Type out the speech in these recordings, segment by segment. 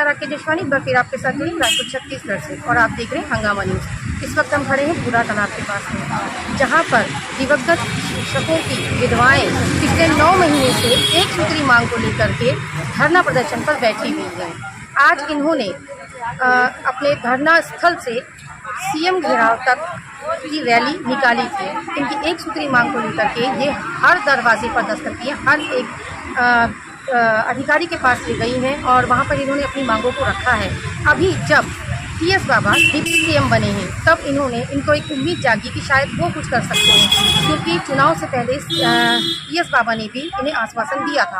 राकेश जशवानी फिर आपके साथ जुड़ी रायपुर छत्तीसगढ़ से, और आप देख रहे हैं हंगामा न्यूज़। इस वक्त हम खड़े हैं पूरा तालाब के पास में, जहां पर दिवंगत शिक्षकों की विधवाएं पिछले 9 महीने से एक सूत्री मांग को लेकर के धरना प्रदर्शन पर बैठी हुई हैं। आज इन्होंने अपने धरना स्थल से सीएम घेराव तक की रैली निकाली थी। इनकी एक सूत्री मांग को लेकर के ये हर दरवाजे पर दस्तक दिए, हर एक अधिकारी के पास ले गई हैं और वहाँ पर इन्होंने अपनी मांगों को रखा है। अभी जब टीएस बाबा डिप्टी सीएम बने हैं तब इनको एक उम्मीद जागी कि शायद वो कुछ कर सकते हैं, क्योंकि चुनाव से पहले टीएस बाबा ने भी इन्हें आश्वासन दिया था।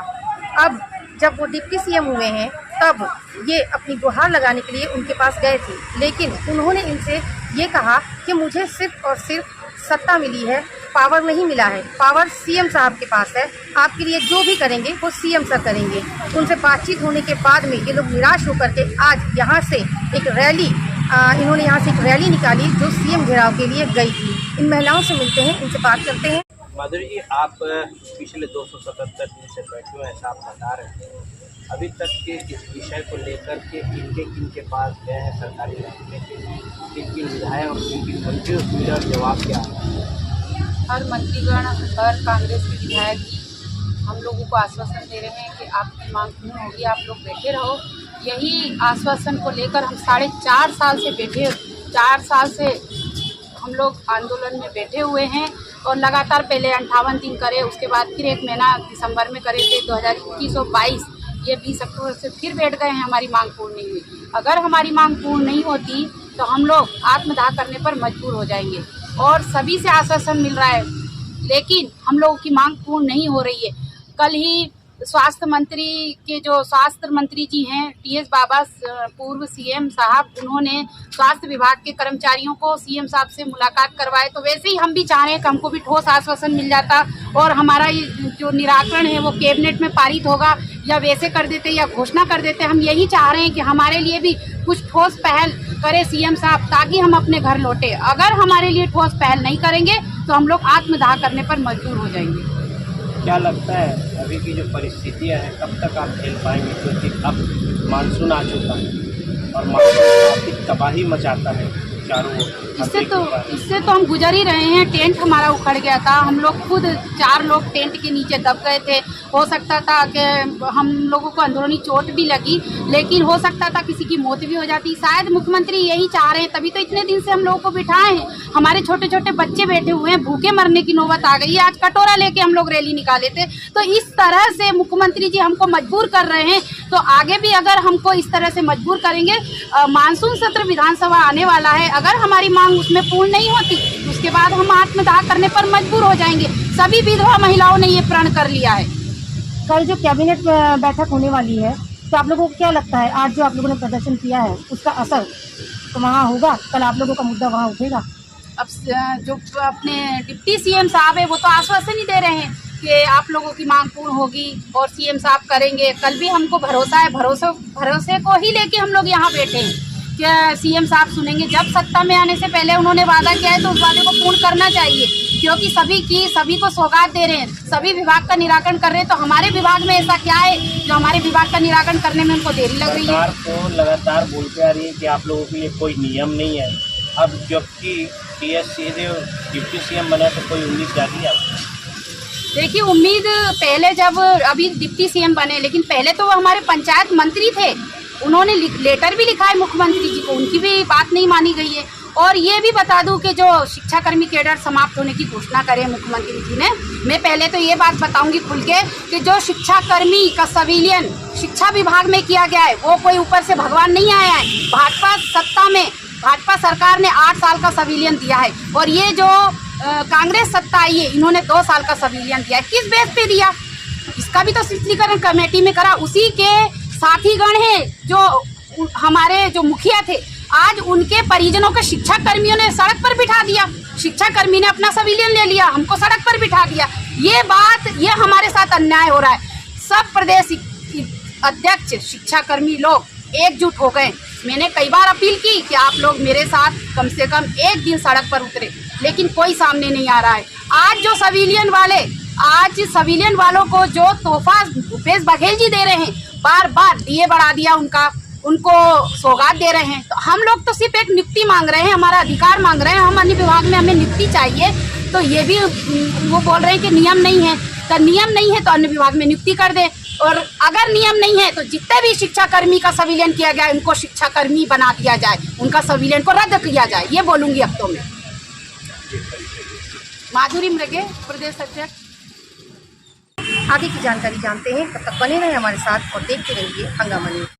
अब जब वो डिप्टी सीएम हुए हैं तब ये अपनी गुहार लगाने के लिए उनके पास गए थे, लेकिन उन्होंने इनसे ये कहा कि मुझे सिर्फ और सिर्फ सत्ता मिली है, पावर नहीं मिला है। पावर सीएम साहब के पास है, आपके लिए जो भी करेंगे वो सीएम सर करेंगे। उनसे बातचीत होने के बाद में ये लोग निराश होकर के आज यहाँ से एक रैली इन्होंने यहाँ से एक रैली निकाली जो सीएम घेराव के लिए गई थी। इन महिलाओं से मिलते हैं, इनसे बात करते हैं। माधुरी जी, आप पिछले 277 दिन से बैठे हो ऐसा आप बता रहे हैं, अभी तक के इस विषय को लेकर के किनके पास गए हैं सरकारी महकमे के, किन विधायक और किन मंत्रियों से मिला, जवाब क्या है? हर मंत्रीगण, हर कांग्रेस के विधायक हम लोगों को आश्वासन दे रहे हैं कि आपकी मांग पूर्ण होगी, आप लोग बैठे रहो। यही आश्वासन को लेकर हम 4.5 साल से 4 साल से हम लोग आंदोलन में बैठे हुए हैं और लगातार पहले 58 दिन करे, उसके बाद फिर 1 महीना दिसंबर में करे थे 2021 और 22, ये 20 अक्टूबर से फिर बैठ गए हैं। हमारी मांग पूर्ण नहीं हुई। अगर हमारी मांग पूर्ण नहीं होती तो हम लोग आत्मदाह करने पर मजबूर हो जाएंगे और सभी से आश्वासन मिल रहा है, लेकिन हम लोगों की मांग पूर्ण नहीं हो रही है। कल ही स्वास्थ्य मंत्री जी हैं टीएस बाबा, पूर्व सीएम साहब, उन्होंने स्वास्थ्य विभाग के कर्मचारियों को सीएम साहब से मुलाकात करवाए। तो वैसे ही हम भी चाह रहे हैं कि हमको भी ठोस आश्वासन मिल जाता और हमारा ये जो निराकरण है वो कैबिनेट में पारित होगा, या वैसे कर देते या घोषणा कर देते। हम यही चाह रहे हैं कि हमारे लिए भी कुछ ठोस पहल करे सीएम साहब, ताकि हम अपने घर लौटे। अगर हमारे लिए ठोस पहल नहीं करेंगे तो हम लोग आत्मदाह करने पर मजबूर हो जाएंगे। क्या लगता है अभी की जो परिस्थितियां हैं कब तक आप झेल पाएंगे, क्योंकि अब मानसून आ चुका है और मानसून काफी तबाही मचाता है चारों ओर। इससे तो हम गुजर ही रहे हैं। टेंट हमारा उखड़ गया था, हम लोग खुद 4 लोग टेंट के नीचे दब गए थे। हो सकता था कि हम लोगों को अंदरूनी चोट भी लगी, लेकिन हो सकता था किसी की मौत भी हो जाती। शायद मुख्यमंत्री यही चाह रहे हैं, तभी तो इतने दिन से हम लोगों को बिठाए हैं। हमारे छोटे छोटे बच्चे बैठे हुए हैं, भूखे मरने की नौबत आ गई है। आज कटोरा लेके हम लोग रैली निकाले थे। तो इस तरह से मुख्यमंत्री जी हमको मजबूर कर रहे हैं, तो आगे भी अगर हमको इस तरह से मजबूर करेंगे, मानसून सत्र विधानसभा आने वाला है, अगर हमारी मांग उसमें पूर्ण नहीं होती तो उसके बाद हम आत्मदाह करने पर मजबूर हो जाएंगे। सभी विधवा महिलाओं ने ये प्रण कर लिया है। कल जो कैबिनेट बैठक होने वाली है, तो आप लोगों को क्या लगता है आज जो आप लोगों ने प्रदर्शन किया है उसका असर तो वहाँ होगा? कल आप लोगों का मुद्दा वहाँ उठेगा? अब जो अपने डिप्टी सीएम साहब है वो तो आश्वासन ही दे रहे हैं कि आप लोगों की मांग पूर्ण होगी और सीएम साहब करेंगे। कल भी हमको भरोसा है, भरोसे को ही लेके हम लोग यहाँ बैठे हैं कि सीएम साहब सुनेंगे। जब सत्ता में आने से पहले उन्होंने वादा किया है तो उस वादे को पूर्ण करना चाहिए, क्योंकि सभी को सौगात दे रहे हैं, सभी विभाग का निराकरण कर रहे हैं। तो हमारे विभाग में ऐसा क्या है जो हमारे विभाग का निराकरण करने में उनको देरी लग रही है? सरकार तो लगातार बोलते आ रही है कि आप लोगों के लिए कोई नियम नहीं है। अब जबकि टीएस डिप्टी सीएम बना तो कोई उम्मीद जागी आपको? देखिए, उम्मीद पहले जब अभी डिप्टी सीएम बने, लेकिन पहले तो वो हमारे पंचायत मंत्री थे, उन्होंने लेटर भी लिखा है मुख्यमंत्री जी को, उनकी भी बात नहीं मानी गई है। और ये भी बता दूं कि जो शिक्षाकर्मी कैडर समाप्त होने की घोषणा करे मुख्यमंत्री जी ने, मैं पहले तो ये बात बताऊंगी खुल के कि जो शिक्षाकर्मी का संविलियन शिक्षा विभाग में किया गया है वो कोई ऊपर से भगवान नहीं आया है। भाजपा सरकार ने 8 साल का संविलियन दिया है और ये जो कांग्रेस सत्ता आई है इन्होंने 2 साल का संविलियन दिया है। किस बेस पे दिया? इसका भी तो शीतलीकरण कमेटी में करा। उसी के साथीगण हैं जो हमारे जो मुखिया थे, आज उनके परिजनों के शिक्षा कर्मियों ने सड़क पर बिठा दिया। शिक्षा कर्मी ने अपना संविलियन ले लिया, हमको सड़क पर बिठा दिया। ये हमारे साथ अन्याय हो रहा है। सब प्रदेश अध्यक्ष शिक्षाकर्मी लोग एकजुट हो गए। मैंने कई बार अपील की कि आप लोग मेरे साथ कम से कम एक दिन सड़क पर उतरे, लेकिन कोई सामने नहीं आ रहा है। आज सविलियन वालों को जो तोहफा भूपेश बघेल जी दे रहे हैं, बार बार डीए बढ़ा दिया उनको सौगात दे रहे हैं। तो हम लोग तो सिर्फ एक नियुक्ति मांग रहे हैं, हमारा अधिकार मांग रहे हैं। हम अन्य विभाग में हमें नियुक्ति चाहिए, तो ये भी वो बोल रहे हैं कि नियम नहीं है। तो नियम नहीं है तो अन्य विभाग में नियुक्ति कर दे, और अगर नियम नहीं है तो जितने भी शिक्षाकर्मी का संविलियन किया गया उनको शिक्षाकर्मी बना दिया जाए, उनका संविलियन को रद्द किया जाए। ये बोलूँगी अब तो मैं। माधुरी मृगे, प्रदेश अध्यक्ष। आगे की जानकारी जानते हैं, तब तक बने रहे हमारे साथ और देखते रहिए हंगामा न्यूज़।